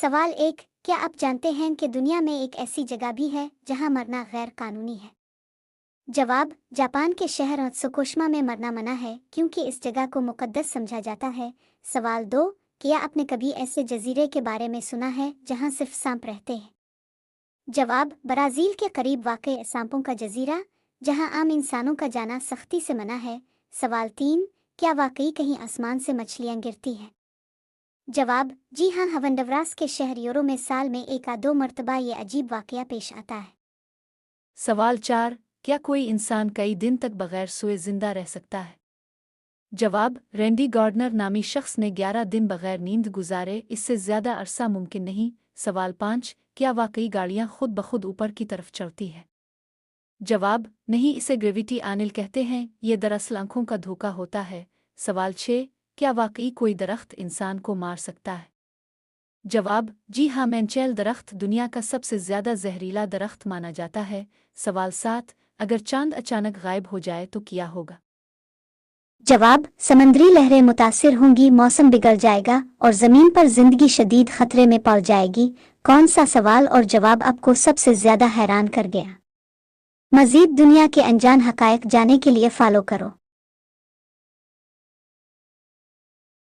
सवाल एक, क्या आप जानते हैं कि दुनिया में एक ऐसी जगह भी है जहां मरना गैर कानूनी है? जवाब, जापान के शहर त्सुकुशिमा में मरना मना है क्योंकि इस जगह को मुकद्दस समझा जाता है। सवाल दो, क्या आपने कभी ऐसे जजीरे के बारे में सुना है जहां सिर्फ सांप रहते हैं? जवाब, ब्राज़ील के करीब वाक़ सांपों का जजीरा, जहां आम इंसानों का जाना सख्ती से मना है। सवाल तीन, क्या वाकई कहीं आसमान से मछलियां गिरती हैं? जवाब, जी हाँ, हवंडवरास के शहर योरो में साल में एक या दो मरतबा ये अजीब वाकया पेश आता है। सवाल 4, क्या कोई इंसान कई दिन तक बगैर सोए जिंदा रह सकता है? जवाब, रैंडी गॉर्डनर नामी शख्स ने 11 दिन बगैर नींद गुजारे, इससे ज्यादा अरसा मुमकिन नहीं। सवाल 5, क्या वाकई गाड़ियां खुद ब खुद ऊपर की तरफ चढ़ती है? जवाब, नहीं, इसे ग्रेविटी आनिल कहते हैं, ये दरअसल आंखों का धोखा होता है। सवाल 6, क्या वाकई कोई दरख्त इंसान को मार सकता है? जवाब, जी हाँ, मैंचेल दरख्त दुनिया का सबसे ज्यादा जहरीला दरख्त माना जाता है। सवाल 7, अगर चांद अचानक गायब हो जाए तो क्या होगा? जवाब, समंदरी लहरें मुतासिर होंगी, मौसम बिगड़ जाएगा और ज़मीन पर जिंदगी शदीद खतरे में पड़ जाएगी। कौन सा सवाल और जवाब आपको सबसे ज्यादा हैरान कर गया? मज़ीद दुनिया के अनजान हकायक जानने के लिए फॉलो करो।